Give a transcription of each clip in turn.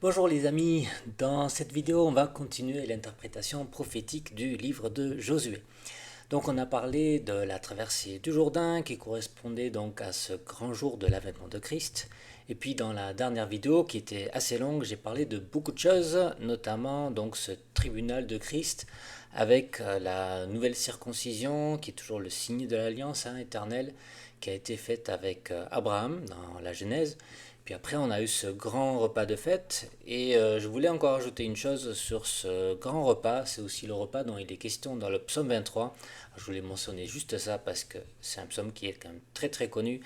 Bonjour les amis, dans cette vidéo on va continuer l'interprétation prophétique du livre de Josué. Donc on a parlé de la traversée du Jourdain qui correspondait donc à ce grand jour de l'avènement de Christ. Et puis dans la dernière vidéo qui était assez longue, j'ai parlé de beaucoup de choses, notamment donc ce tribunal de Christ avec la nouvelle circoncision qui est toujours le signe de l'alliance éternelle qui a été faite avec Abraham dans la Genèse. Puis après, on a eu ce grand repas de fête et je voulais encore ajouter une chose sur ce grand repas. C'est aussi le repas dont il est question dans le psaume 23. Je voulais mentionner juste ça parce que c'est un psaume qui est quand même très très connu.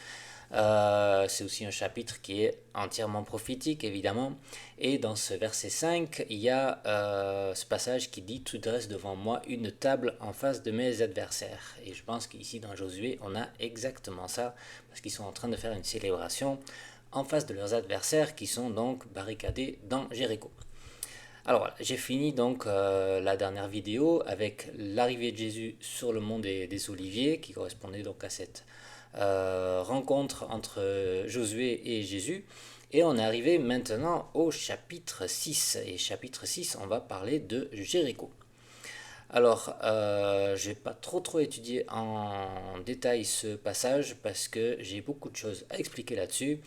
C'est aussi un chapitre qui est entièrement prophétique, évidemment. Et dans ce verset 5, il y a ce passage qui dit « Tu dresses devant moi une table en face de mes adversaires ». Et je pense qu'ici dans Josué, on a exactement ça, parce qu'ils sont en train de faire une célébration en face de leurs adversaires qui sont donc barricadés dans Jéricho. Alors voilà, j'ai fini donc la dernière vidéo avec l'arrivée de Jésus sur le mont des Oliviers qui correspondait donc à cette rencontre entre Josué et Jésus. Et on est arrivé maintenant au chapitre 6. Et chapitre 6, on va parler de Jéricho. Alors, je n'ai pas trop étudié en détail ce passage parce que j'ai beaucoup de choses à expliquer là-dessus.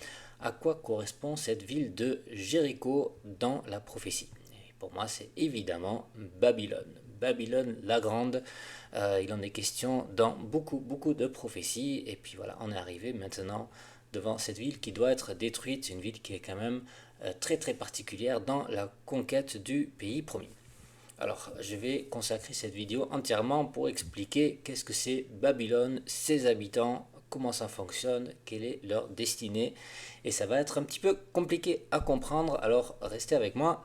À quoi correspond cette ville de Jéricho dans la prophétie? Et pour moi, c'est évidemment Babylone. Babylone la Grande, il en est question dans beaucoup de prophéties. Et puis voilà, on est arrivé maintenant devant cette ville qui doit être détruite, une ville qui est quand même très particulière dans la conquête du pays promis. Alors, je vais consacrer cette vidéo entièrement pour expliquer qu'est-ce que c'est Babylone, ses habitants, comment ça fonctionne, quelle est leur destinée. Et ça va être un petit peu compliqué à comprendre, alors restez avec moi.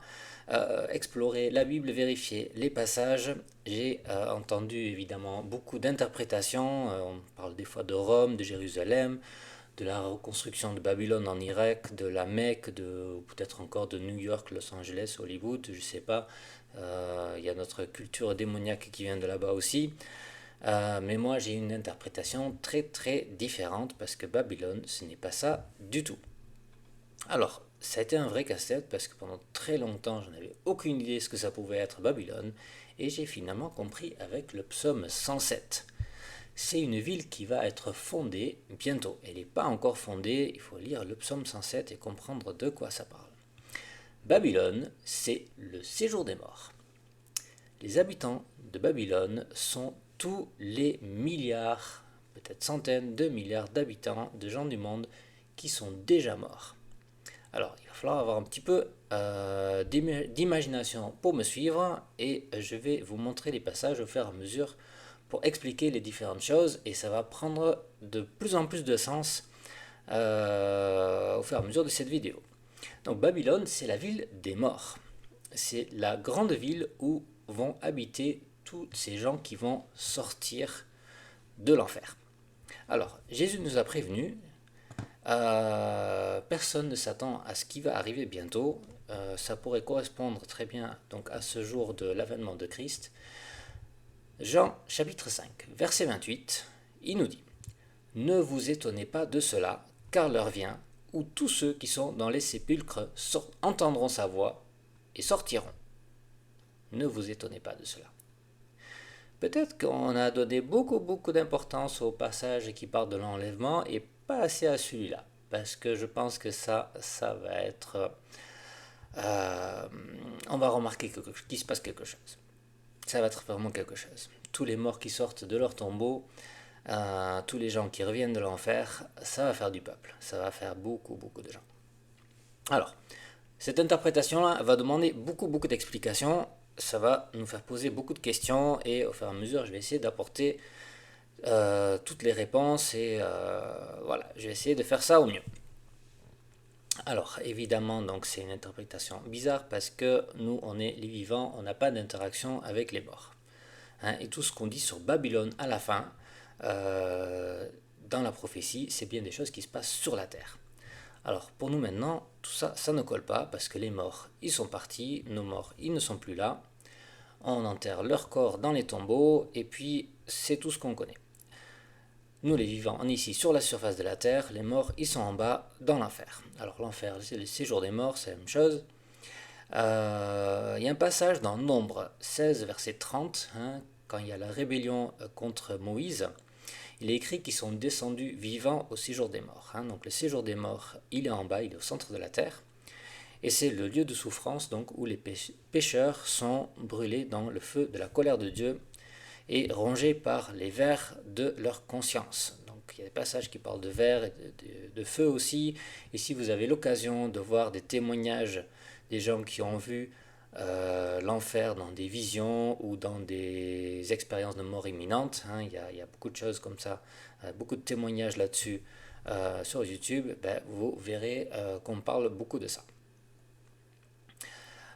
Explorer la Bible, vérifier les passages. J'ai entendu évidemment beaucoup d'interprétations. On parle des fois de Rome, de Jérusalem, de la reconstruction de Babylone en Irak, de la Mecque, de peut-être encore de New York, Los Angeles, Hollywood, je sais pas. Il y a notre culture démoniaque qui vient de là-bas aussi. Mais moi j'ai une interprétation très différente parce que Babylone ce n'est pas ça du tout. Alors ça a été un vrai casse-tête parce que pendant très longtemps je n'avais aucune idée de ce que ça pouvait être Babylone et j'ai finalement compris avec le psaume 107. C'est une ville qui va être fondée bientôt. Elle n'est pas encore fondée, il faut lire le psaume 107 et comprendre de quoi ça parle. Babylone, c'est le séjour des morts. Les habitants de Babylone sont tous les milliards, peut-être centaines de milliards d'habitants, de gens du monde qui sont déjà morts. Alors, il va falloir avoir un petit peu d'imagination pour me suivre et je vais vous montrer les passages au fur et à mesure pour expliquer les différentes choses et ça va prendre de plus en plus de sens au fur et à mesure de cette vidéo. Donc Babylone, c'est la ville des morts. C'est la grande ville où vont habiter tous ces gens qui vont sortir de l'enfer. Alors, Jésus nous a prévenus, personne ne s'attend à ce qui va arriver bientôt. Ça pourrait correspondre très bien donc à ce jour de l'avènement de Christ. Jean chapitre 5, verset 28, il nous dit « Ne vous étonnez pas de cela, car l'heure vient où tous ceux qui sont dans les sépulcres entendront sa voix et sortiront. Ne vous étonnez pas de cela. » Peut-être qu'on a donné beaucoup d'importance au passage qui parle de l'enlèvement et pas assez à celui-là, parce que je pense que ça va être... on va remarquer qu'il se passe quelque chose. Ça va être vraiment quelque chose. Tous les morts qui sortent de leur tombeau, tous les gens qui reviennent de l'enfer, ça va faire du peuple. Ça va faire beaucoup de gens. Alors, cette interprétation-là va demander beaucoup d'explications. Ça va nous faire poser beaucoup de questions et au fur et à mesure, je vais essayer d'apporter toutes les réponses et voilà, je vais essayer de faire ça au mieux. Alors, évidemment, donc c'est une interprétation bizarre parce que nous, on est les vivants, on n'a pas d'interaction avec les morts. Et tout ce qu'on dit sur Babylone à la fin, dans la prophétie, c'est bien des choses qui se passent sur la terre. Alors, pour nous maintenant, tout ça, ça ne colle pas parce que les morts, ils sont partis, nos morts, ils ne sont plus là. On enterre leur corps dans les tombeaux et puis c'est tout ce qu'on connaît. Nous les vivants, on est ici sur la surface de la terre, les morts ils sont en bas dans l'enfer. Alors l'enfer c'est le séjour des morts, c'est la même chose. Il y a un passage dans Nombre 16, verset 30, hein, quand il y a la rébellion contre Moïse. Il est écrit qu'ils sont descendus vivants au séjour des morts. Hein. Donc le séjour des morts, il est en bas, il est au centre de la terre. Et c'est le lieu de souffrance donc, où les pécheurs sont brûlés dans le feu de la colère de Dieu et rongés par les vers de leur conscience. Donc il y a des passages qui parlent de vers et de feu aussi. Et si vous avez l'occasion de voir des témoignages des gens qui ont vu l'enfer dans des visions ou dans des expériences de mort imminente, hein, il y a beaucoup de choses comme ça, beaucoup de témoignages là-dessus sur YouTube, ben, vous verrez qu'on parle beaucoup de ça.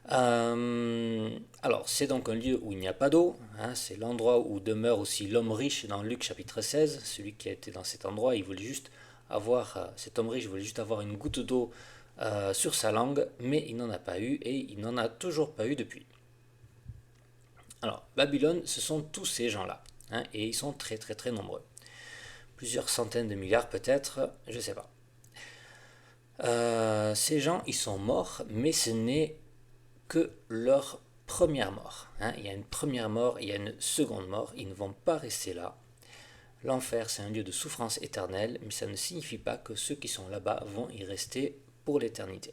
Alors, c'est donc un lieu où il n'y a pas d'eau, hein, c'est l'endroit où demeure aussi l'homme riche dans Luc chapitre 16. Celui qui a été dans cet endroit, il voulait juste avoir, cet homme riche voulait juste avoir une goutte d'eau sur sa langue, mais il n'en a pas eu et il n'en a toujours pas eu depuis. Alors, Babylone, ce sont tous ces gens-là, hein, et ils sont très très très nombreux. Plusieurs centaines de milliards peut-être, je ne sais pas. Ces gens, ils sont morts, mais ce n'est que leur première mort. Hein. Il y a une première mort, il y a une seconde mort, ils ne vont pas rester là. L'enfer, c'est un lieu de souffrance éternelle, mais ça ne signifie pas que ceux qui sont là-bas vont y rester pour l'éternité.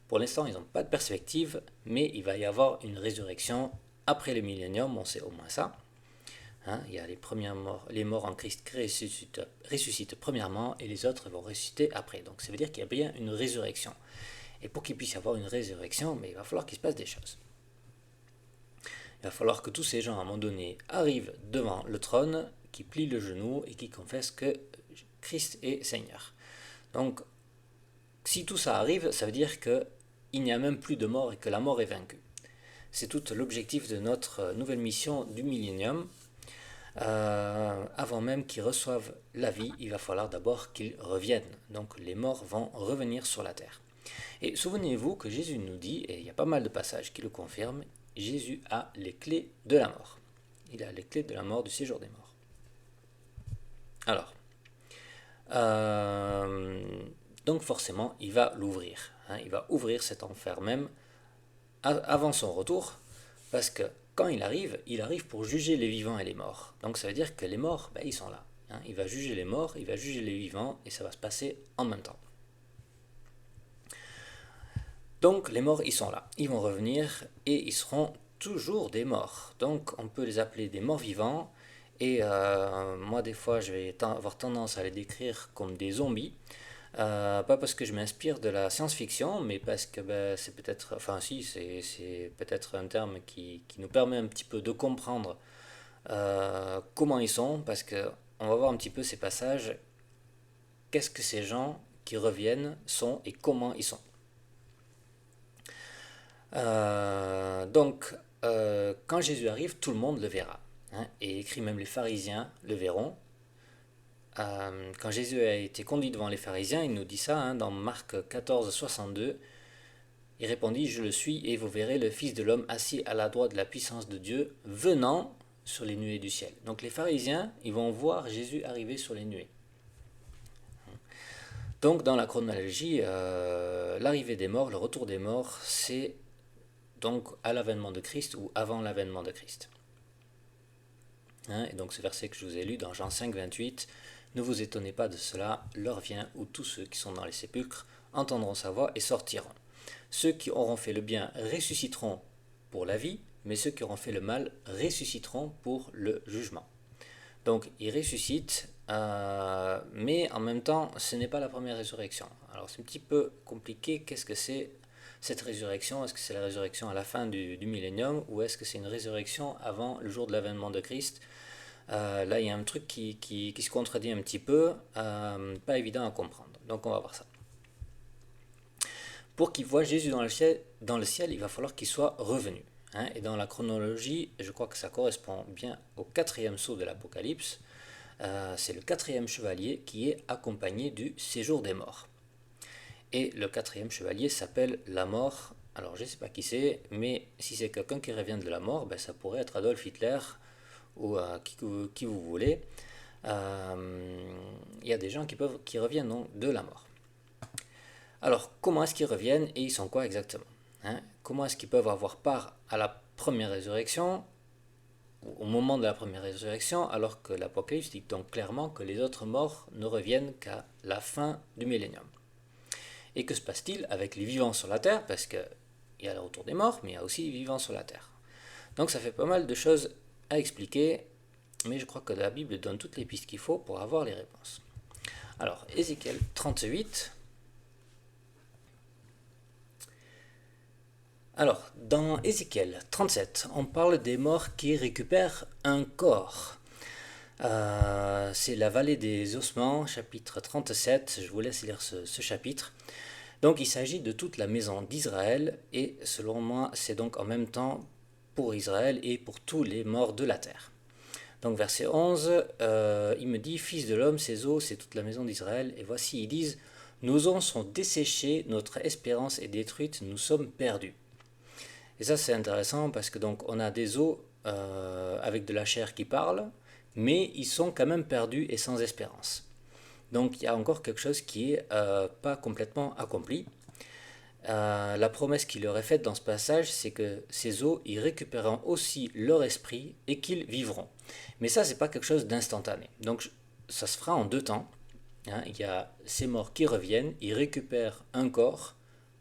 Pour l'instant, ils n'ont pas de perspective, mais il va y avoir une résurrection après le millénium, on sait au moins ça. Hein, il y a les morts en Christ qui ressuscitent premièrement, et les autres vont ressusciter après. Donc ça veut dire qu'il y a bien une résurrection. Et pour qu'il puisse y avoir une résurrection, mais il va falloir qu'il se passe des choses. Il va falloir que tous ces gens, à un moment donné, arrivent devant le trône, qui plient le genou et qui confessent que Christ est Seigneur. Donc, si tout ça arrive, ça veut dire qu'il n'y a même plus de mort et que la mort est vaincue. C'est tout l'objectif de notre nouvelle mission du millénium. Avant même qu'ils reçoivent la vie, il va falloir d'abord qu'ils reviennent. Donc les morts vont revenir sur la terre. Et souvenez-vous que Jésus nous dit, et il y a pas mal de passages qui le confirment, Jésus a les clés de la mort. Il a les clés de la mort, du séjour des morts. Alors, donc forcément, il va l'ouvrir. Hein, il va ouvrir cet enfer même avant son retour, parce que quand il arrive pour juger les vivants et les morts. Donc ça veut dire que les morts, ben, ils sont là. Hein, il va juger les morts, il va juger les vivants, et ça va se passer en même temps. Donc les morts, ils sont là. Ils vont revenir et ils seront toujours des morts. Donc on peut les appeler des morts vivants. Et moi, des fois, je vais avoir tendance à les décrire comme des zombies. Pas parce que je m'inspire de la science-fiction, mais parce que ben, c'est peut-être, enfin si, c'est peut-être un terme qui nous permet un petit peu de comprendre comment ils sont, parce que on va voir un petit peu ces passages, qu'est-ce que ces gens qui reviennent sont et comment ils sont. Donc, quand Jésus arrive, tout le monde le verra. Hein, et écrit même les pharisiens le verront. Quand Jésus a été conduit devant les pharisiens, il nous dit ça hein, dans Marc 14, 62. Il répondit, je le suis, et vous verrez le Fils de l'homme assis à la droite de la puissance de Dieu, venant sur les nuées du ciel. Donc les pharisiens, ils vont voir Jésus arriver sur les nuées. Donc dans la chronologie, l'arrivée des morts, le retour des morts, c'est donc à l'avènement de Christ ou avant l'avènement de Christ. Hein, et donc ce verset que je vous ai lu dans Jean 5, 28, ne vous étonnez pas de cela, l'heure vient où tous ceux qui sont dans les sépulcres entendront sa voix et sortiront. Ceux qui auront fait le bien ressusciteront pour la vie, mais ceux qui auront fait le mal ressusciteront pour le jugement. Donc ils ressuscitent, mais en même temps, ce n'est pas la première résurrection. Alors c'est un petit peu compliqué, qu'est-ce que c'est cette résurrection? Est-ce que c'est la résurrection à la fin du millénium ou est-ce que c'est une résurrection avant le jour de l'avènement de Christ? Là, il y a un truc qui se contredit un petit peu, pas évident à comprendre. Donc on va voir ça. Pour qu'il voit Jésus dans le ciel, il va falloir qu'il soit revenu. Hein, et dans la chronologie, je crois que ça correspond bien au 4e sceau de l'Apocalypse. C'est le 4e chevalier qui est accompagné du séjour des morts. Et le 4e chevalier s'appelle la mort. Alors je ne sais pas qui c'est, mais si c'est quelqu'un qui revient de la mort, ben, ça pourrait être Adolf Hitler ou qui vous voulez. Il y a des gens qui reviennent donc de la mort. Alors comment est-ce qu'ils reviennent et ils sont quoi exactement? hein, comment est-ce qu'ils peuvent avoir part à la première résurrection, au moment de la première résurrection, alors que l'Apocalypse dit donc clairement que les autres morts ne reviennent qu'à la fin du millénium. Et que se passe-t-il avec les vivants sur la terre? Parce qu'il y a le retour des morts, mais il y a aussi les vivants sur la terre. Donc ça fait pas mal de choses à expliquer, mais je crois que la Bible donne toutes les pistes qu'il faut pour avoir les réponses. Alors, Ézéchiel 38. Alors, dans Ézéchiel 37, on parle des morts qui récupèrent un corps. C'est la vallée des ossements, chapitre 37. Je vous laisse lire ce chapitre. Donc, il s'agit de toute la maison d'Israël, et selon moi, c'est donc en même temps pour Israël et pour tous les morts de la terre. Donc, verset 11, il me dit, Fils de l'homme, ces os, c'est toute la maison d'Israël. Et voici, ils disent, nos os sont desséchés, notre espérance est détruite, nous sommes perdus. Et ça, c'est intéressant parce que donc on a des os avec de la chair qui parle, mais ils sont quand même perdus et sans espérance. Donc il y a encore quelque chose qui est pas complètement accompli. La promesse qui leur est faite dans ce passage, c'est que ces os, ils récupéreront aussi leur esprit et qu'ils vivront. Mais ça, c'est pas quelque chose d'instantané. Donc ça se fera en deux temps. Hein. Il y a ces morts qui reviennent, ils récupèrent un corps,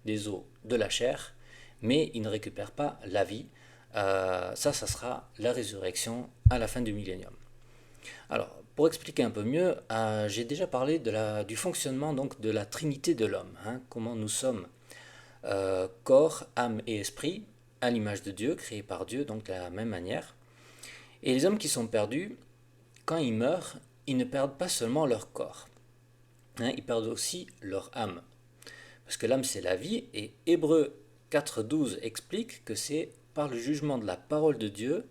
des os, de la chair, mais ils ne récupèrent pas la vie. Ça sera la résurrection à la fin du millénium. Alors, pour expliquer un peu mieux, j'ai déjà parlé du fonctionnement donc de la Trinité de l'homme, hein, comment nous sommes corps, âme et esprit, à l'image de Dieu, créés par Dieu, donc de la même manière. Et les hommes qui sont perdus, quand ils meurent, ils ne perdent pas seulement leur corps, hein, ils perdent aussi leur âme. Parce que l'âme, c'est la vie, et Hébreux 4.12 explique que c'est par le jugement de la parole de Dieu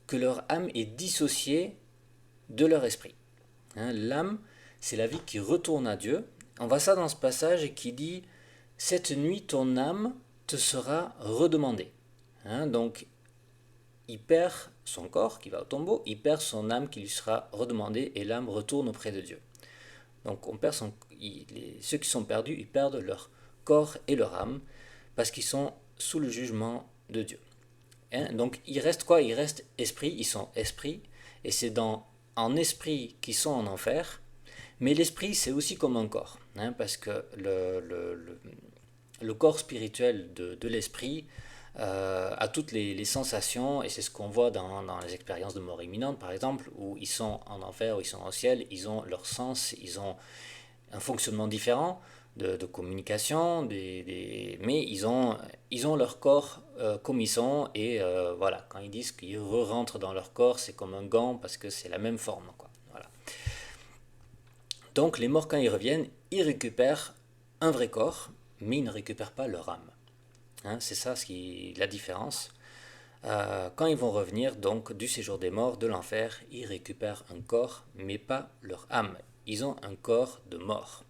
que leur âme est dissociée de leur esprit. Hein, l'âme, c'est la vie qui retourne à Dieu. On voit ça dans ce passage qui dit « Cette nuit, ton âme te sera redemandée. Hein, » Donc, il perd son corps qui va au tombeau, il perd son âme qui lui sera redemandée et l'âme retourne auprès de Dieu. Donc, ceux qui sont perdus, ils perdent leur corps et leur âme parce qu'ils sont sous le jugement de Dieu. Hein, donc, il reste quoi? Il reste esprit, ils sont esprit, et c'est en esprit qu'ils sont en enfer, mais l'esprit, c'est aussi comme un corps, hein, parce que le corps spirituel de l'esprit a toutes les sensations, et c'est ce qu'on voit dans les expériences de mort imminente, par exemple, où ils sont en enfer, où ils sont au ciel, ils ont leur sens, ils ont un fonctionnement différent de communication, mais ils ont leur corps comme ils sont, et voilà, quand ils disent qu'ils rentrent dans leur corps, c'est comme un gant, parce que c'est la même forme, quoi. Voilà. Donc les morts, quand ils reviennent, ils récupèrent un vrai corps, mais ils ne récupèrent pas leur âme. Hein, c'est ça la différence. Quand ils vont revenir donc du séjour des morts, de l'enfer, ils récupèrent un corps, mais pas leur âme. Ils ont un corps de mort.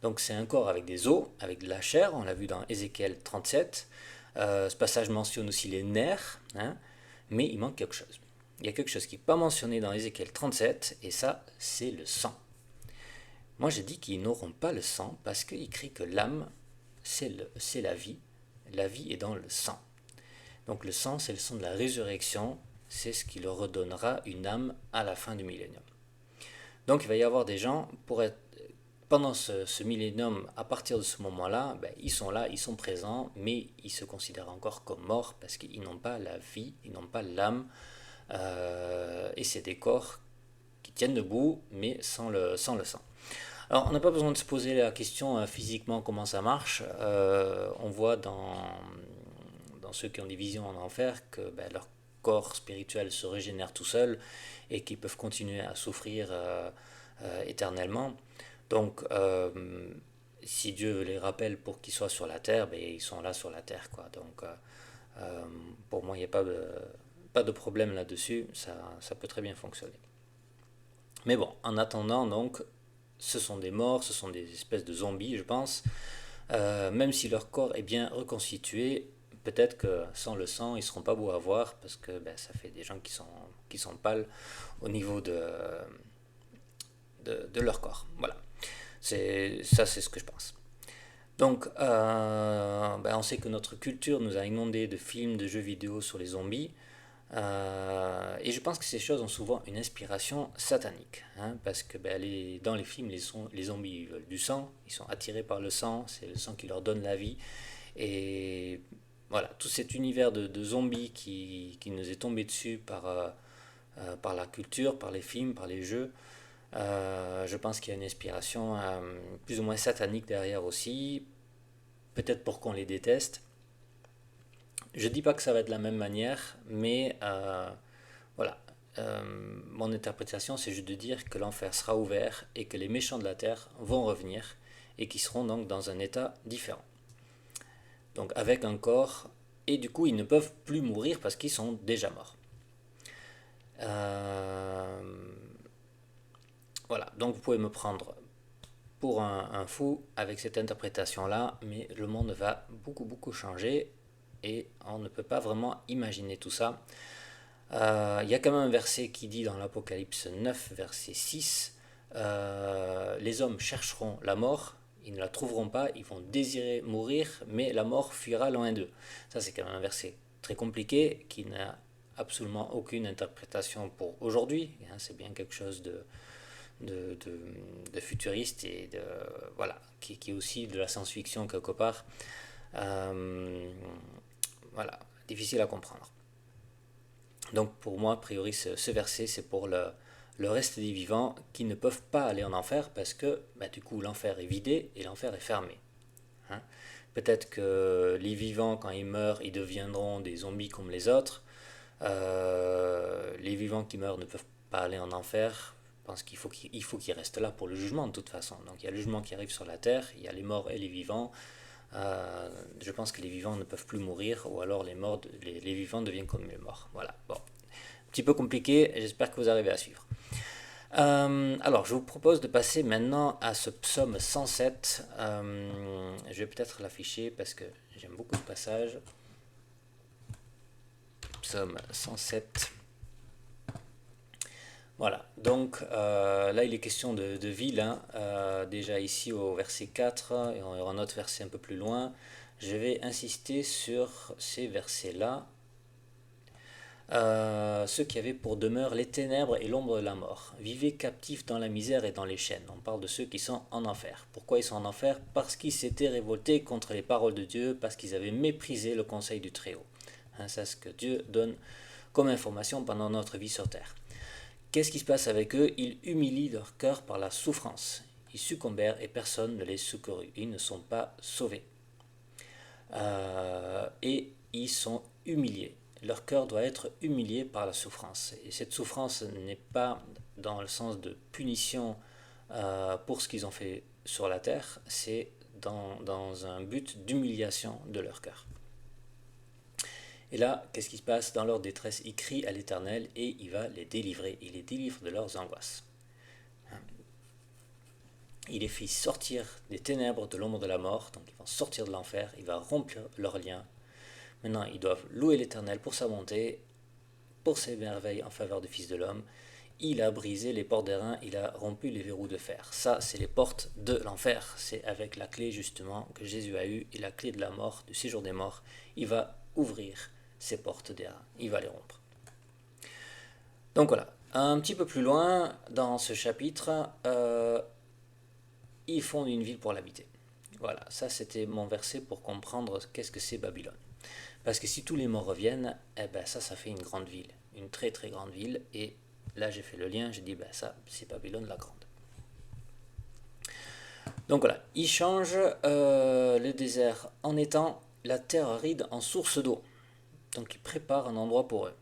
Donc c'est un corps avec des os, avec de la chair, on l'a vu dans Ézéchiel 37. Ce passage mentionne aussi les nerfs, hein, mais il manque quelque chose. Il y a quelque chose qui n'est pas mentionné dans Ézéchiel 37, et ça, c'est le sang. Moi, j'ai dit qu'ils n'auront pas le sang parce qu'il écrit que l'âme, c'est la vie. La vie est dans le sang. Donc le sang, c'est le sang de la résurrection. C'est ce qui leur redonnera une âme à la fin du millénium. Donc il va y avoir des gens, pendant ce millénium, à partir de ce moment-là, ils sont là, ils sont présents, mais ils se considèrent encore comme morts parce qu'ils n'ont pas la vie, ils n'ont pas l'âme. Et c'est des corps qui tiennent debout, mais sans le sang. Alors, on n'a pas besoin de se poser la question physiquement comment ça marche. On voit dans ceux qui ont des visions en enfer que leur corps spirituel se régénère tout seul et qu'ils peuvent continuer à souffrir éternellement. Donc, si Dieu les rappelle pour qu'ils soient sur la terre, ils sont là sur la terre, quoi. Donc, pour moi, il n'y a pas de problème là-dessus. Ça peut très bien fonctionner. Mais bon, en attendant, donc, ce sont des morts, ce sont des espèces de zombies, je pense. Même si leur corps est bien reconstitué, peut-être que sans le sang, ils ne seront pas beaux à voir parce que ça fait des gens qui sont pâles au niveau de leur corps. Voilà. C'est ce que je pense. Donc, on sait que notre culture nous a inondé de films, de jeux vidéo sur les zombies. Et je pense que ces choses ont souvent une inspiration satanique, hein, parce que dans les films, les zombies ils veulent du sang, ils sont attirés par le sang, c'est le sang qui leur donne la vie. Et voilà, tout cet univers de zombies qui nous est tombé dessus par la culture, par les films, par les jeux, je pense qu'il y a une inspiration plus ou moins satanique derrière aussi, peut-être pour qu'on les déteste. Je dis pas que ça va être de la même manière, mais voilà. Mon interprétation, c'est juste de dire que l'enfer sera ouvert et que les méchants de la terre vont revenir et qui seront donc dans un état différent. Donc avec un corps, et du coup ils ne peuvent plus mourir parce qu'ils sont déjà morts. Euh, voilà, donc vous pouvez me prendre pour un fou avec cette interprétation-là, mais le monde va beaucoup changer et on ne peut pas vraiment imaginer tout ça. Il y a quand même un verset qui dit dans l'Apocalypse 9, verset 6, les hommes chercheront la mort, ils ne la trouveront pas, ils vont désirer mourir, mais la mort fuira loin d'eux. Ça, c'est quand même un verset très compliqué qui n'a absolument aucune interprétation pour aujourd'hui. Hein, c'est bien quelque chose de, de, de futuriste et voilà, qui est aussi de la science-fiction quelque part. Voilà, difficile à comprendre. Donc pour moi, a priori, ce verset, c'est pour le reste des vivants qui ne peuvent pas aller en enfer parce que du coup l'enfer est vidé et l'enfer est fermé. Hein. Peut-être que les vivants, quand ils meurent, ils deviendront des zombies comme les autres. Les vivants qui meurent ne peuvent pas aller en enfer. Je pense qu'il faut qu'ils restent là pour le jugement de toute façon. Donc il y a le jugement qui arrive sur la terre, il y a les morts et les vivants. Je pense que les vivants ne peuvent plus mourir, ou alors les vivants deviennent comme les morts. Voilà. Bon, un petit peu compliqué, j'espère que vous arrivez à suivre. Alors, je vous propose de passer maintenant à ce psaume 107. Je vais peut-être l'afficher parce que j'aime beaucoup ce passage. Psaume 107. Voilà, donc là il est question de ville, hein. Déjà ici au verset 4, et on aura un autre verset un peu plus loin. Je vais insister sur ces versets-là. Ceux qui avaient pour demeure les ténèbres et l'ombre de la mort, vivaient captifs dans la misère et dans les chaînes. On parle de ceux qui sont en enfer. Pourquoi ils sont en enfer? Parce qu'ils s'étaient révoltés contre les paroles de Dieu, parce qu'ils avaient méprisé le conseil du Très-Haut. Hein, c'est ce que Dieu donne comme information pendant notre vie sur terre. Qu'est-ce qui se passe avec eux? Ils humilient leur cœur par la souffrance. Ils succombèrent et personne ne les secourut. Ils ne sont pas sauvés. Et ils sont humiliés. Leur cœur doit être humilié par la souffrance. Et cette souffrance n'est pas dans le sens de punition pour ce qu'ils ont fait sur la terre, c'est dans un but d'humiliation de leur cœur. Et là, qu'est-ce qui se passe? Dans leur détresse, ils crient à l'Éternel et il va les délivrer. Il les délivre de leurs angoisses. Il les fait sortir des ténèbres, de l'ombre de la mort, donc ils vont sortir de l'enfer, il va rompre leurs liens. Maintenant, ils doivent louer l'Éternel pour sa bonté, pour ses merveilles en faveur du Fils de l'homme. Il a brisé les portes d'airain, il a rompu les verrous de fer. Ça, c'est les portes de l'enfer. C'est avec la clé, justement, que Jésus a eue, et la clé de la mort, du séjour des morts. Il va ouvrir ces portes d'airain. Il va les rompre. Donc voilà. Un petit peu plus loin, dans ce chapitre, ils fondent une ville pour l'habiter. Voilà, ça c'était mon verset pour comprendre qu'est-ce que c'est Babylone. Parce que si tous les morts reviennent, eh ben ça fait une grande ville, une très grande ville. Et là j'ai fait le lien, j'ai dit ça c'est Babylone la grande. Donc voilà, ils changent le désert en étang, la terre aride en source d'eau. Donc ils préparent un endroit pour eux.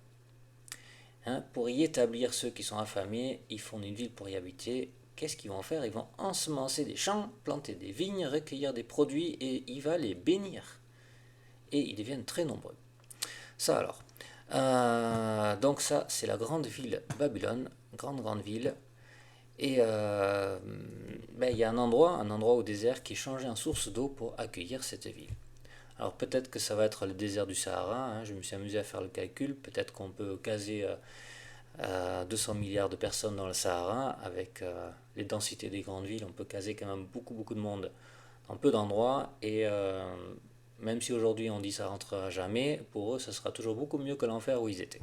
Hein, pour y établir ceux qui sont affamés, ils font une ville pour y habiter. Qu'est-ce qu'ils vont faire? Ils vont ensemencer des champs, planter des vignes, recueillir des produits et il va les bénir. Et ils deviennent très nombreux. Ça alors. Donc ça, c'est la grande ville Babylone, grande ville. Et il y a un endroit au désert qui est changé en source d'eau pour accueillir cette ville. Alors peut-être que ça va être le désert du Sahara, hein, je me suis amusé à faire le calcul, peut-être qu'on peut caser 200 milliards de personnes dans le Sahara, avec les densités des grandes villes, on peut caser quand même beaucoup de monde dans peu d'endroits, et même si aujourd'hui on dit ça rentrera jamais, pour eux ça sera toujours beaucoup mieux que l'enfer où ils étaient.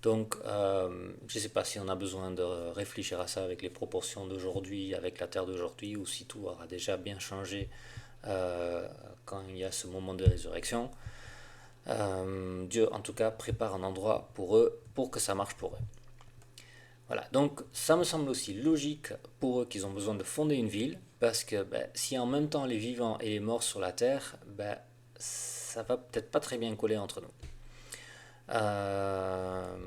Donc, je ne sais pas si on a besoin de réfléchir à ça avec les proportions d'aujourd'hui, avec la terre d'aujourd'hui, ou si tout aura déjà bien changé quand il y a ce moment de résurrection. Dieu, en tout cas, prépare un endroit pour eux, pour que ça marche pour eux. Voilà, donc ça me semble aussi logique pour eux qu'ils ont besoin de fonder une ville, parce que ben, si en même temps les vivants et les morts sur la terre, ben, ça va peut-être pas très bien coller entre nous. Euh,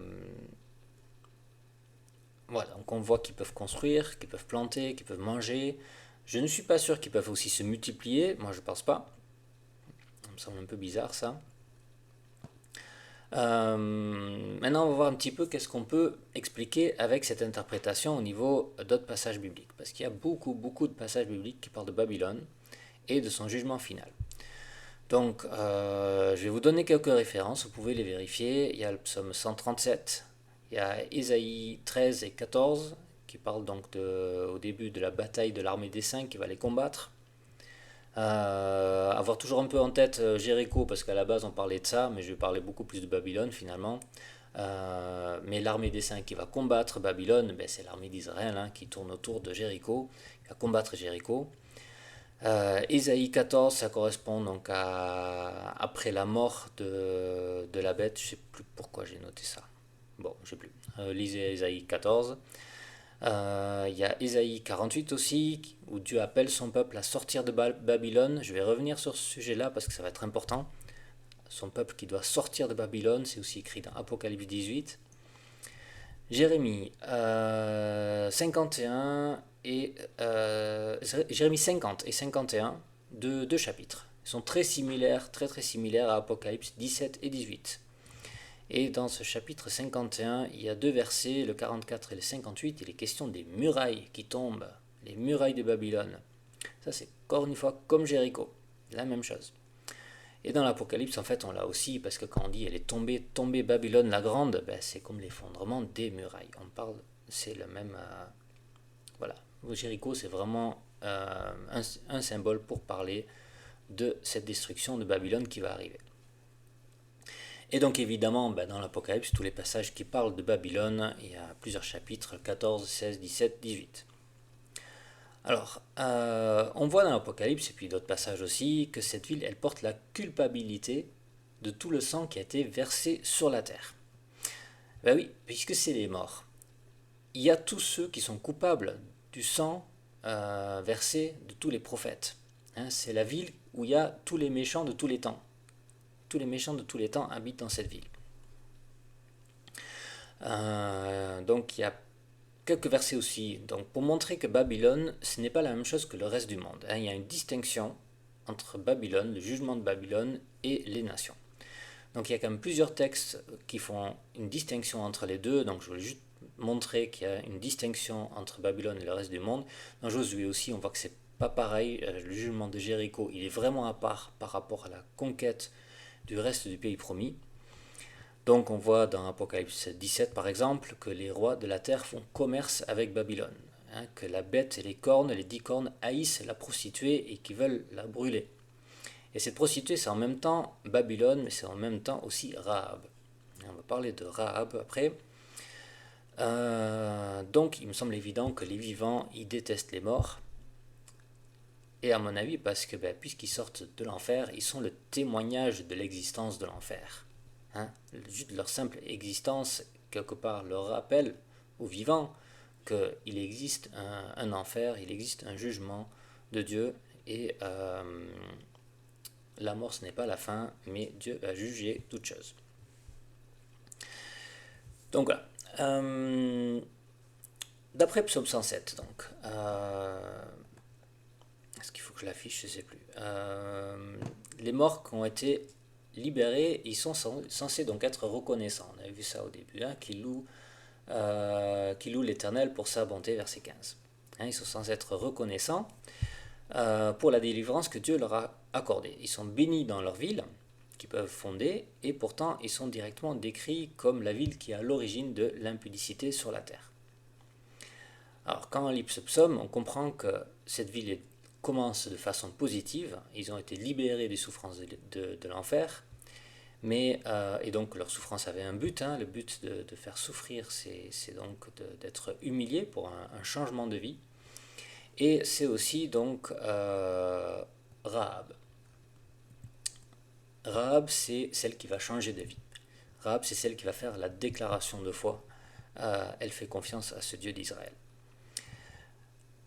voilà, donc on voit qu'ils peuvent construire, qu'ils peuvent planter, qu'ils peuvent manger. Je ne suis pas sûr qu'ils peuvent aussi se multiplier, moi je pense pas. Ça me semble un peu bizarre ça. Maintenant, on va voir un petit peu qu'est-ce qu'on peut expliquer avec cette interprétation au niveau d'autres passages bibliques. Parce qu'il y a beaucoup de passages bibliques qui parlent de Babylone et de son jugement final. Donc, je vais vous donner quelques références, vous pouvez les vérifier. Il y a le psaume 137, il y a Ésaïe 13 et 14 qui parlent donc au début de la bataille de l'armée des saints qui va les combattre. Avoir toujours un peu en tête Jéricho, parce qu'à la base on parlait de ça, mais je vais parler beaucoup plus de Babylone finalement. Mais l'armée des saints qui va combattre Babylone, ben, c'est l'armée d'Israël hein, qui tourne autour de Jéricho, qui va combattre Jéricho. Ésaïe 14, ça correspond donc après la mort de la bête. Je sais plus pourquoi j'ai noté ça. Bon, je sais plus. Lisez Ésaïe 14. Il y a Ésaïe 48 aussi, où Dieu appelle son peuple à sortir de Babylone. Je vais revenir sur ce sujet-là parce que ça va être important. Son peuple qui doit sortir de Babylone, c'est aussi écrit dans Apocalypse 18. Jérémie 51 et Jérémie 50 et 51, deux chapitres. Ils sont très similaires, très similaires à Apocalypse 17 et 18. Et dans ce chapitre 51, il y a deux versets, le 44 et le 58, il est question des murailles qui tombent, les murailles de Babylone. Ça c'est encore une fois comme Jéricho, la même chose. Et dans l'Apocalypse, en fait, on l'a aussi, parce que quand on dit elle est tombée Babylone la grande, ben, c'est comme l'effondrement des murailles. On parle, c'est le même. Voilà. Jéricho, c'est vraiment un symbole pour parler de cette destruction de Babylone qui va arriver. Et donc évidemment, ben, dans l'Apocalypse, tous les passages qui parlent de Babylone, il y a plusieurs chapitres, 14, 16, 17, 18. Alors, on voit dans l'Apocalypse, et puis d'autres passages aussi, que cette ville, elle porte la culpabilité de tout le sang qui a été versé sur la terre. Ben oui, puisque c'est les morts. Il y a tous ceux qui sont coupables du sang versé de tous les prophètes. Hein, c'est la ville où il y a tous les méchants de tous les temps. Tous les méchants de tous les temps habitent dans cette ville. Donc il y a quelques versets aussi. Donc pour montrer que Babylone, ce n'est pas la même chose que le reste du monde. Hein, il y a une distinction entre Babylone, le jugement de Babylone et les nations. Donc il y a quand même plusieurs textes qui font une distinction entre les deux. Donc je voulais juste montrer qu'il y a une distinction entre Babylone et le reste du monde. Dans Josué aussi, on voit que c'est pas pareil. Le jugement de Jéricho, il est vraiment à part par rapport à la conquête du reste du pays promis. Donc on voit dans Apocalypse 17 par exemple que les rois de la terre font commerce avec Babylone. Hein, que la bête et les cornes, les 10 cornes haïssent la prostituée et qui veulent la brûler. Et cette prostituée, c'est en même temps Babylone, mais c'est en même temps aussi Rahab. On va parler de Rahab après. Donc il me semble évident que les vivants, ils détestent les morts. Et à mon avis, parce que puisqu'ils sortent de l'enfer, ils sont le témoignage de l'existence de l'enfer. Hein, juste leur simple existence, quelque part, leur rappelle aux vivants qu'il existe un enfer, il existe un jugement de Dieu, et la mort ce n'est pas la fin, mais Dieu va juger toutes choses. Donc voilà. D'après Psaume 107, donc, est-ce qu'il faut que je l'affiche? Je ne sais plus. Les morts qui ont été libérés, ils sont censés donc être reconnaissants. On avait vu ça au début, hein, qui louent l'Éternel pour sa bonté, verset 15. Hein, ils sont censés être reconnaissants pour la délivrance que Dieu leur a accordée. Ils sont bénis dans leur ville, qu'ils peuvent fonder, et pourtant ils sont directement décrits comme la ville qui est à l'origine de l'impudicité sur la terre. Alors quand on lit ce psaume, on comprend que cette ville commence de façon positive. Ils ont été libérés des souffrances de l'enfer. Et donc leur souffrance avait un but, hein. Le but de faire souffrir, c'est donc d'être humilié pour un changement de vie. Et c'est aussi donc Rahab. Rahab, c'est celle qui va changer de vie. Rahab, c'est celle qui va faire la déclaration de foi. Elle fait confiance à ce Dieu d'Israël.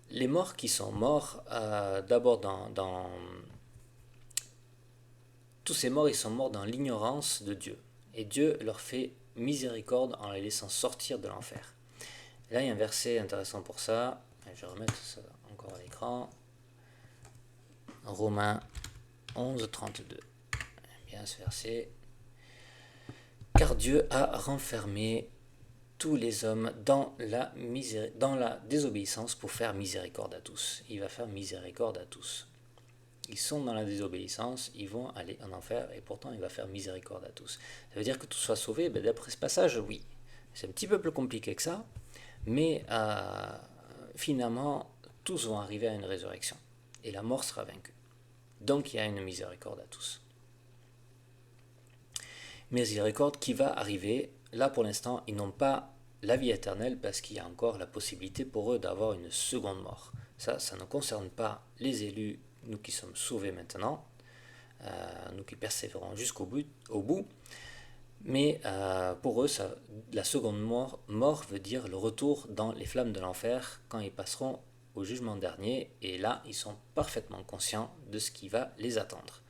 Les morts qui sont morts, d'abord tous ces morts, ils sont morts dans l'ignorance de Dieu. Et Dieu leur fait miséricorde en les laissant sortir de l'enfer. Là, il y a un verset intéressant pour ça. Je vais remettre ça encore à l'écran. Romains 11, 32. Bien ce verset. Car Dieu a renfermé tous les hommes dans la désobéissance pour faire miséricorde à tous. Il va faire miséricorde à tous. Ils sont dans la désobéissance, ils vont aller en enfer, et pourtant il va faire miséricorde à tous. Ça veut dire que tous soient sauvés? D'après ce passage, oui. C'est un petit peu plus compliqué que ça, mais finalement, tous vont arriver à une résurrection, et la mort sera vaincue. Donc il y a une miséricorde à tous. Miséricorde qui va arriver, là pour l'instant, ils n'ont pas la vie éternelle, parce qu'il y a encore la possibilité pour eux d'avoir une seconde mort. Ça ne concerne pas les élus, nous qui sommes sauvés maintenant, nous qui persévérons jusqu'au bout, mais pour eux, la seconde mort veut dire le retour dans les flammes de l'enfer quand ils passeront au jugement dernier, et là, ils sont parfaitement conscients de ce qui va les attendre.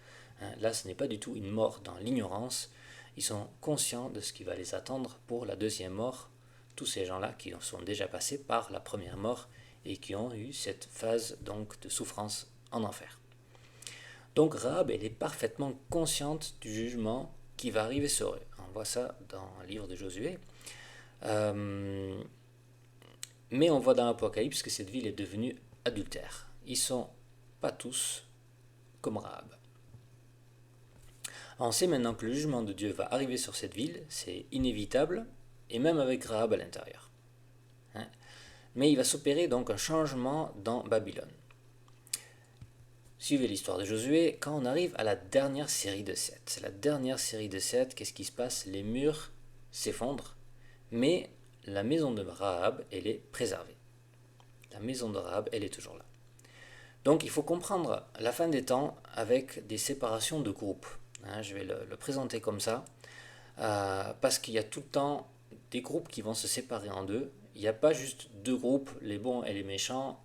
Là, ce n'est pas du tout une mort dans l'ignorance, ils sont conscients de ce qui va les attendre pour la deuxième mort, tous ces gens-là qui sont déjà passés par la première mort et qui ont eu cette phase donc de souffrance en enfer. Donc Rahab, elle est parfaitement consciente du jugement qui va arriver sur eux. On voit ça dans le livre de Josué. Mais on voit dans l'Apocalypse que cette ville est devenue adultère. Ils ne sont pas tous comme Rahab. On sait maintenant que le jugement de Dieu va arriver sur cette ville, c'est inévitable, et même avec Rahab à l'intérieur. Mais il va s'opérer donc un changement dans Babylone. Suivez l'histoire de Josué, quand on arrive à la dernière série de 7. La dernière série de 7, qu'est-ce qui se passe? Les murs s'effondrent, mais la maison de Rahab, elle est préservée. La maison de Rahab, elle est toujours là. Donc il faut comprendre la fin des temps avec des séparations de groupes. Je vais le présenter comme ça, parce qu'il y a tout le temps des groupes qui vont se séparer en deux. Il n'y a pas juste deux groupes, les bons et les méchants.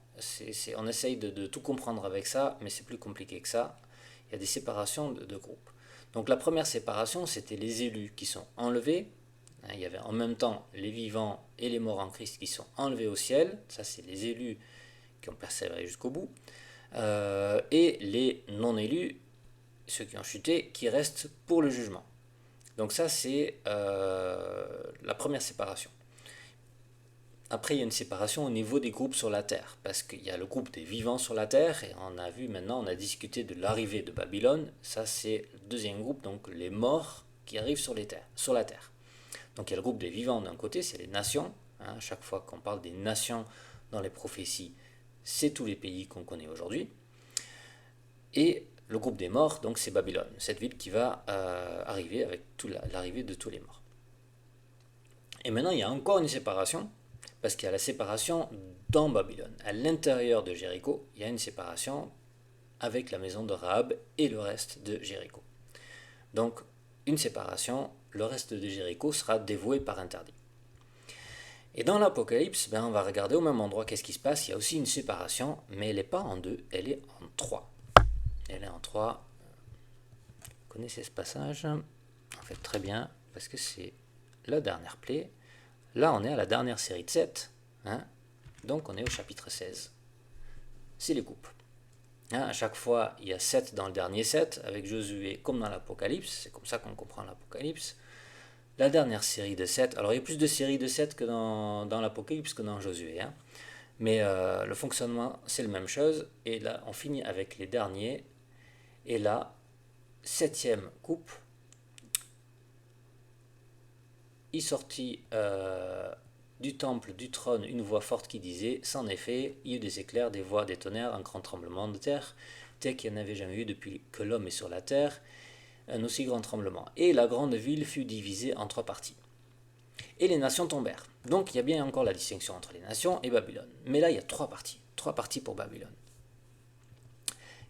On essaye de tout comprendre avec ça, mais c'est plus compliqué que ça. Il y a des séparations de groupes. Donc la première séparation, c'était les élus qui sont enlevés. Il y avait en même temps les vivants et les morts en Christ qui sont enlevés au ciel. Ça, c'est les élus qui ont persévéré jusqu'au bout. Et les non-élus, ceux qui ont chuté, qui restent pour le jugement. Donc ça, c'est la première séparation. Après, il y a une séparation au niveau des groupes sur la terre, parce qu'il y a le groupe des vivants sur la terre, et on a vu maintenant, on a discuté de l'arrivée de Babylone. Ça, c'est le deuxième groupe, donc les morts qui arrivent sur la terre. Donc il y a le groupe des vivants d'un côté, c'est les nations. Chaque fois qu'on parle des nations dans les prophéties, c'est tous les pays qu'on connaît aujourd'hui. Et le groupe des morts, donc c'est Babylone, cette ville qui va arriver avec l'arrivée de tous les morts. Et maintenant, il y a encore une séparation, parce qu'il y a la séparation dans Babylone. À l'intérieur de Jéricho, il y a une séparation avec la maison de Rahab et le reste de Jéricho. Donc, une séparation, le reste de Jéricho sera dévoué par interdit. Et dans l'Apocalypse, on va regarder au même endroit qu'est-ce qui se passe. Il y a aussi une séparation, mais elle n'est pas en deux, elle est en trois. Elle est en trois. Vous connaissez ce passage? En fait, très bien, parce que c'est la dernière plaie. Là, on est à la dernière série de 7. Donc, on est au chapitre 16. C'est les coupes. À chaque fois, il y a 7 dans le dernier 7, avec Josué comme dans l'Apocalypse. C'est comme ça qu'on comprend l'Apocalypse. La dernière série de 7. Alors, il y a plus de séries de 7 que dans l'Apocalypse que dans Josué. Mais le fonctionnement, c'est la même chose. Et là, on finit avec les derniers. Et là, 7e coupe. Il sortit du temple, du trône, une voix forte qui disait « C'en est fait, il y eut des éclairs, des voix, des tonnerres, un grand tremblement de terre, tel qu'il n'y en avait jamais eu depuis que l'homme est sur la terre, un aussi grand tremblement. Et la grande ville fut divisée en 3 parties. Et les nations tombèrent. » Donc il y a bien encore la distinction entre les nations et Babylone. Mais là, il y a 3 parties. 3 parties pour Babylone.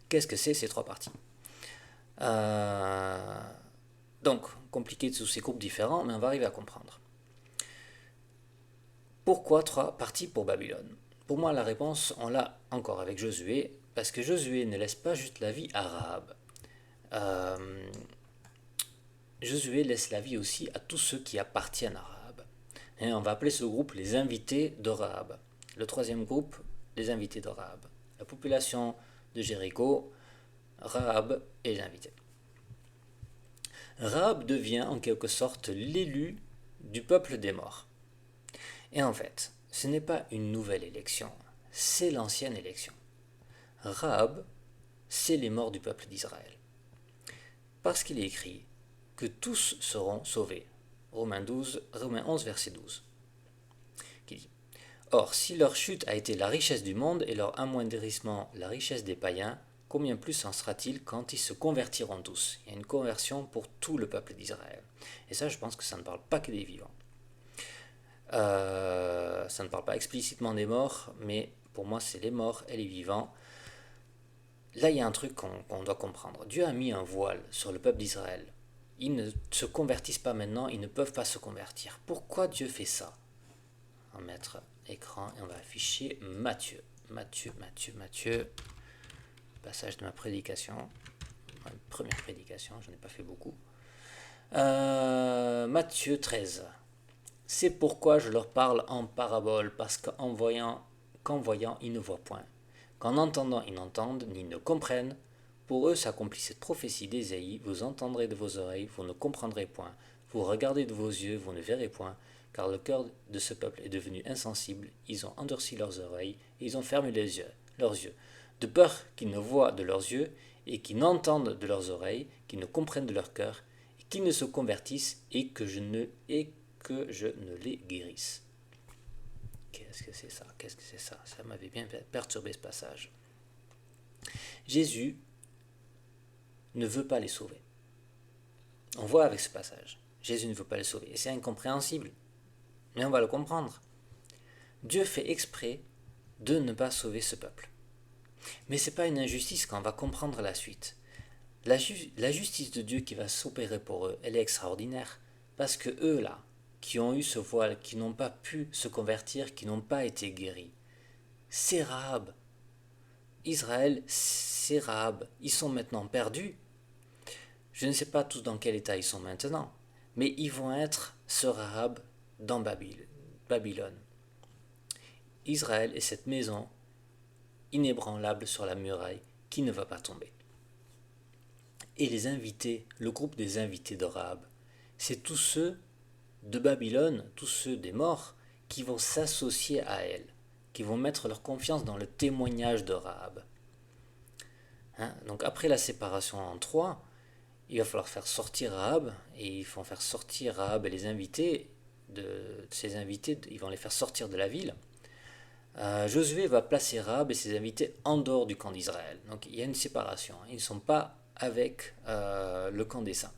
Qu'est-ce que c'est ces 3 parties? Donc, compliqué sous ces groupes différents, mais on va arriver à comprendre. Pourquoi 3 parties pour Babylone? Pour moi, la réponse, on l'a encore avec Josué, parce que Josué ne laisse pas juste la vie à Rahab. Josué laisse la vie aussi à tous ceux qui appartiennent à Rahab. Et on va appeler ce groupe les invités de Rahab. Le 3e groupe, les invités de Rahab. La population de Jéricho, Rahab et les invités. Rahab devient en quelque sorte l'élu du peuple des morts. Et en fait, ce n'est pas une nouvelle élection, c'est l'ancienne élection. Rahab, c'est les morts du peuple d'Israël. Parce qu'il est écrit que tous seront sauvés. Romains 11, verset 12. Qui dit « Or, si leur chute a été la richesse du monde et leur amoindrissement la richesse des païens, combien plus en sera-t-il quand ils se convertiront tous ?» Il y a une conversion pour tout le peuple d'Israël. Et ça, je pense que ça ne parle pas que des vivants. Ça ne parle pas explicitement des morts, mais pour moi, c'est les morts et les vivants. Là, il y a un truc qu'on doit comprendre. Dieu a mis un voile sur le peuple d'Israël. Ils ne se convertissent pas maintenant, ils ne peuvent pas se convertir. Pourquoi Dieu fait ça? On va mettre écran et on va afficher Matthieu. Matthieu. Passage de ma prédication. Ma première prédication, je n'en ai pas fait beaucoup. Matthieu 13. C'est pourquoi je leur parle en parabole, parce qu'en voyant, ils ne voient point. Qu'en entendant, ils n'entendent, ni ne comprennent. Pour eux s'accomplit cette prophétie d'Ésaïe, vous entendrez de vos oreilles, vous ne comprendrez point. Vous regardez de vos yeux, vous ne verrez point. Car le cœur de ce peuple est devenu insensible, ils ont endurci leurs oreilles, et ils ont fermé leurs yeux, de peur qu'ils ne voient de leurs yeux, et qu'ils n'entendent de leurs oreilles, qu'ils ne comprennent de leur cœur, et qu'ils ne se convertissent, et que je ne les guérisse. Qu'est-ce que c'est ça? Ça m'avait bien perturbé ce passage. Jésus ne veut pas les sauver. On voit avec ce passage, Jésus ne veut pas les sauver, et c'est incompréhensible. Mais on va le comprendre. Dieu fait exprès de ne pas sauver ce peuple. Mais ce n'est pas une injustice quand on va comprendre la suite. La justice de Dieu qui va s'opérer pour eux, elle est extraordinaire. Parce que eux là, qui ont eu ce voile, qui n'ont pas pu se convertir, qui n'ont pas été guéris, c'est Rahab. Israël, c'est Rahab. Ils sont maintenant perdus. Je ne sais pas tous dans quel état ils sont maintenant, mais ils vont être ce Rahab dans Babylone. Israël est cette maison inébranlable sur la muraille qui ne va pas tomber. Et les invités, le groupe des invités de Rahab, c'est tous ceux de Babylone, tous ceux des morts, qui vont s'associer à elle, qui vont mettre leur confiance dans le témoignage de Rahab. Donc après la séparation en 3, il va falloir faire sortir Rahab, et ils vont faire sortir Rahab et les invités, ces invités, ils vont les faire sortir de la ville. Josué va placer Rahab et ses invités en dehors du camp d'Israël. Donc il y a une séparation, ils ne sont pas avec le camp des saints.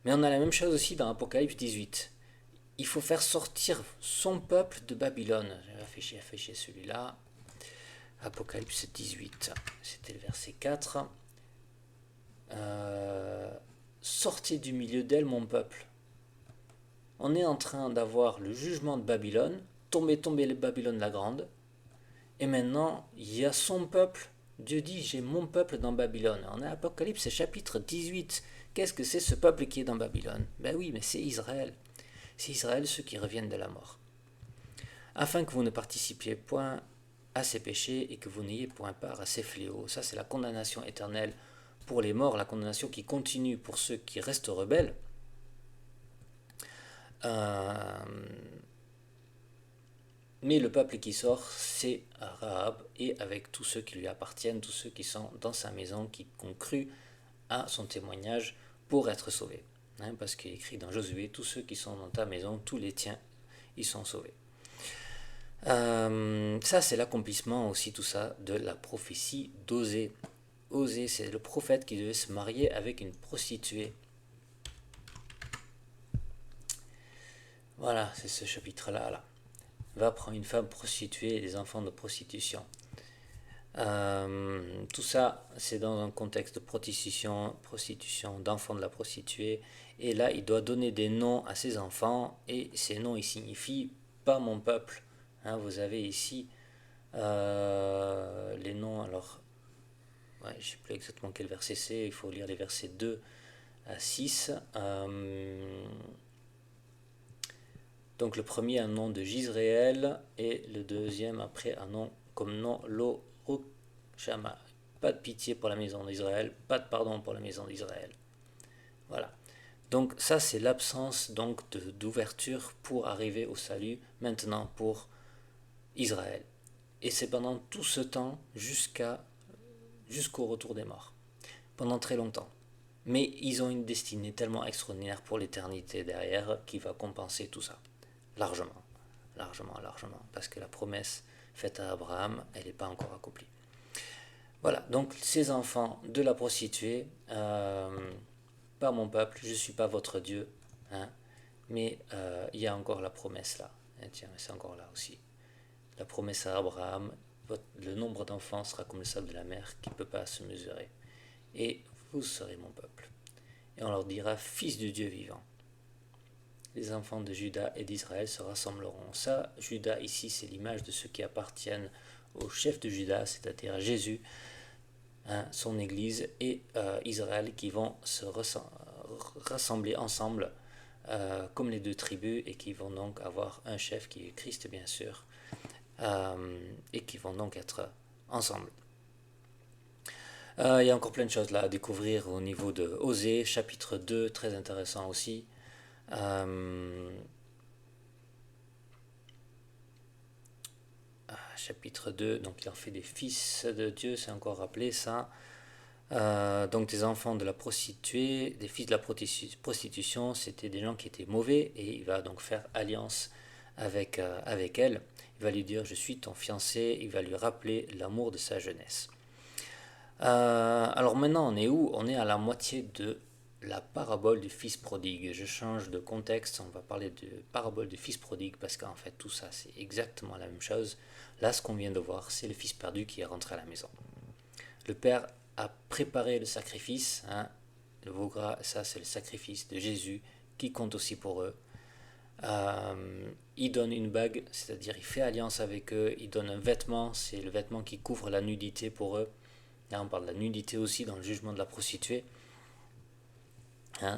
Mais on a la même chose aussi dans Apocalypse 18. Il faut faire sortir son peuple de Babylone. Je vais afficher celui-là. Apocalypse 18, c'était le verset 4. Sortez du milieu d'elle, mon peuple. On est en train d'avoir le jugement de Babylone, tomber Babylone la grande, et maintenant il y a son peuple. Dieu dit, j'ai mon peuple dans Babylone. On a Apocalypse chapitre 18. Qu'est-ce que c'est ce peuple qui est dans Babylone? Ben oui, mais c'est Israël. C'est Israël, ceux qui reviennent de la mort. Afin que vous ne participiez point à ces péchés et que vous n'ayez point part à ces fléaux. Ça, c'est la condamnation éternelle pour les morts, la condamnation qui continue pour ceux qui restent rebelles. Mais le peuple qui sort, c'est Rahab, et avec tous ceux qui lui appartiennent, tous ceux qui sont dans sa maison, qui ont cru à son témoignage pour être sauvés. parce qu'il est écrit dans Josué, tous ceux qui sont dans ta maison, tous les tiens, ils sont sauvés. Ça, c'est l'accomplissement aussi, tout ça, de la prophétie d'Osée. Osée, c'est le prophète qui devait se marier avec une prostituée. Voilà, c'est ce chapitre-là. Là. Va prendre une femme prostituée et des enfants de prostitution. Tout ça, c'est dans un contexte de prostitution d'enfants de la prostituée. Et là, il doit donner des noms à ses enfants. Et ces noms, ils signifient pas mon peuple. Vous avez ici les noms. Alors, je ne sais plus exactement quel verset c'est. Il faut lire les versets 2 à 6. Donc le premier un nom de Gisraël et le deuxième après un nom comme nom Lo-Shama. Pas de pitié pour la maison d'Israël, pas de pardon pour la maison d'Israël. Voilà. Donc ça c'est l'absence donc d'ouverture pour arriver au salut maintenant pour Israël. Et c'est pendant tout ce temps jusqu'au retour des morts. Pendant très longtemps. Mais ils ont une destinée tellement extraordinaire pour l'éternité derrière qui va compenser tout ça. Largement. Parce que la promesse faite à Abraham, elle n'est pas encore accomplie. Voilà, donc ces enfants de la prostituée, pas mon peuple, je ne suis pas votre Dieu, mais il y a encore la promesse là. Tiens, c'est encore là aussi. La promesse à Abraham, le nombre d'enfants sera comme le sable de la mer qui ne peut pas se mesurer. Et vous serez mon peuple. Et on leur dira, fils du Dieu vivant. Les enfants de Juda et d'Israël se rassembleront. Ça, Juda ici, c'est l'image de ceux qui appartiennent au chef de Juda, c'est-à-dire à Jésus, son Église, et Israël qui vont se rassembler ensemble comme les deux tribus et qui vont donc avoir un chef qui est Christ bien sûr, et qui vont donc être ensemble. Il y a encore plein de choses là à découvrir au niveau de Osée, chapitre 2, très intéressant aussi. Chapitre 2, donc il en fait des fils de Dieu, c'est encore rappelé ça. Donc des enfants de la prostituée, des fils de la prostitution, c'était des gens qui étaient mauvais et il va donc faire alliance avec elle. Il va lui dire je suis ton fiancé, il va lui rappeler l'amour de sa jeunesse. Alors maintenant on est où? On est à la moitié de la parabole du fils prodigue. Je change de contexte, on va parler de parabole du fils prodigue parce qu'en fait tout ça c'est exactement la même chose. Là ce qu'on vient de voir c'est le fils perdu qui est rentré à la maison. Le père a préparé le sacrifice, le veau gras, ça c'est le sacrifice de Jésus qui compte aussi pour eux. Il donne une bague, c'est-à-dire il fait alliance avec eux, il donne un vêtement, c'est le vêtement qui couvre la nudité pour eux. Là on parle de la nudité aussi dans le jugement de la prostituée.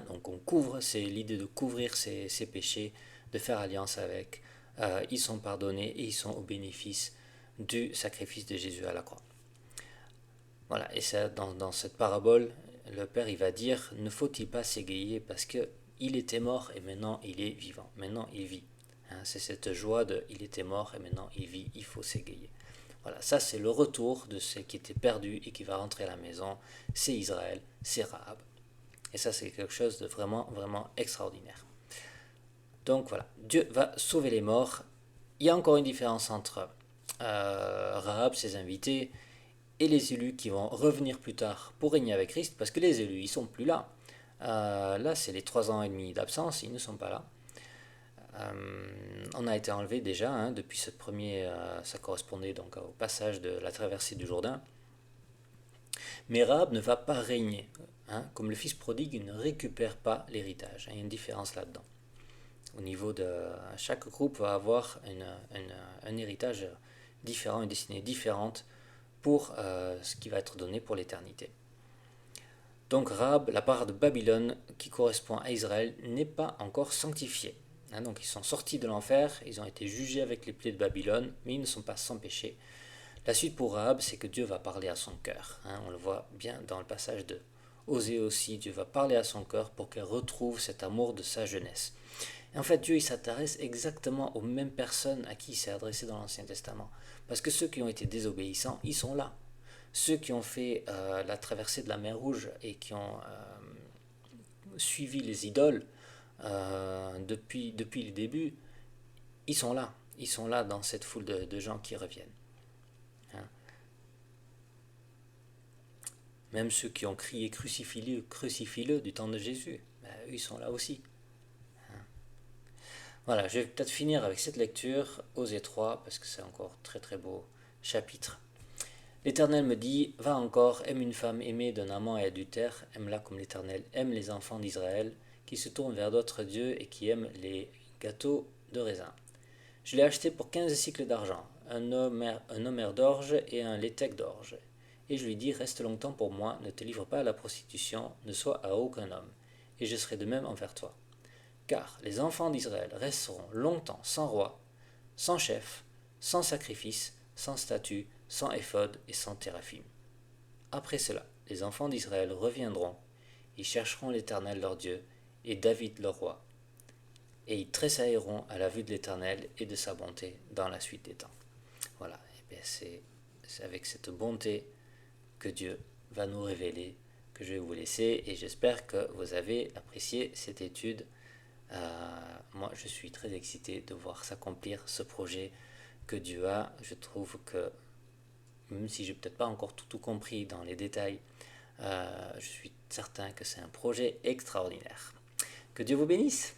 Donc on couvre, c'est l'idée de couvrir ses péchés, de faire alliance avec. Ils sont pardonnés et ils sont au bénéfice du sacrifice de Jésus à la croix. Voilà, et ça, dans cette parabole, le Père il va dire, ne faut-il pas s'égayer parce que il était mort et maintenant il est vivant, maintenant il vit. C'est cette joie de il était mort et maintenant il vit, il faut s'égayer. Voilà, ça c'est le retour de ce qui était perdu et qui va rentrer à la maison, c'est Israël, c'est Rahab. Et ça c'est quelque chose de vraiment, vraiment extraordinaire. Donc voilà, Dieu va sauver les morts. Il y a encore une différence entre Rahab, ses invités, et les élus qui vont revenir plus tard pour régner avec Christ, parce que les élus, ils sont plus là. Là, c'est les 3 ans et demi d'absence, ils ne sont pas là. On a été enlevé déjà, depuis ce premier, ça correspondait donc au passage de la traversée du Jourdain. Mais Rahab ne va pas régner. Comme le fils prodigue, il ne récupère pas l'héritage. Il y a une différence là-dedans. Au niveau de chaque groupe va avoir un héritage différent, une destinée différente pour ce qui va être donné pour l'éternité. Donc Rahab, la part de Babylone qui correspond à Israël, n'est pas encore sanctifiée. Donc ils sont sortis de l'enfer, ils ont été jugés avec les plaies de Babylone, mais ils ne sont pas sans péché. La suite pour Rahab, c'est que Dieu va parler à son cœur. On le voit bien dans le passage de Osée aussi, Dieu va parler à son cœur pour qu'elle retrouve cet amour de sa jeunesse. Et en fait, Dieu il s'adresse exactement aux mêmes personnes à qui il s'est adressé dans l'Ancien Testament. Parce que ceux qui ont été désobéissants, ils sont là. Ceux qui ont fait la traversée de la mer Rouge et qui ont suivi les idoles depuis le début, ils sont là. Ils sont là dans cette foule de gens qui reviennent. Hein. Même ceux qui ont crié crucifie-le du temps de Jésus, eux, ils sont là aussi. Hein. Voilà, je vais peut-être finir avec cette lecture, Osée 3, parce que c'est encore très très beau chapitre. L'Éternel me dit, va encore, aime une femme aimée d'un amant et adultère, aime-la comme l'Éternel aime les enfants d'Israël, qui se tournent vers d'autres dieux et qui aiment les gâteaux de raisin. Je l'ai acheté pour 15 cycles d'argent, un homère d'orge et un létec d'orge. Et je lui dis, reste longtemps pour moi, ne te livre pas à la prostitution, ne sois à aucun homme, et je serai de même envers toi. Car les enfants d'Israël resteront longtemps sans roi, sans chef, sans sacrifice, sans statut, sans éphod et sans téraphim. Après cela, les enfants d'Israël reviendront, ils chercheront l'Éternel leur Dieu, et David leur roi, et ils tressailleront à la vue de l'Éternel et de sa bonté dans la suite des temps. Voilà, et bien c'est avec cette bonté que Dieu va nous révéler que je vais vous laisser, et j'espère que vous avez apprécié cette étude. Moi, je suis très excité de voir s'accomplir ce projet que Dieu a. Je trouve que, même si je n'ai peut-être pas encore tout compris dans les détails, je suis certain que c'est un projet extraordinaire. Que Dieu vous bénisse.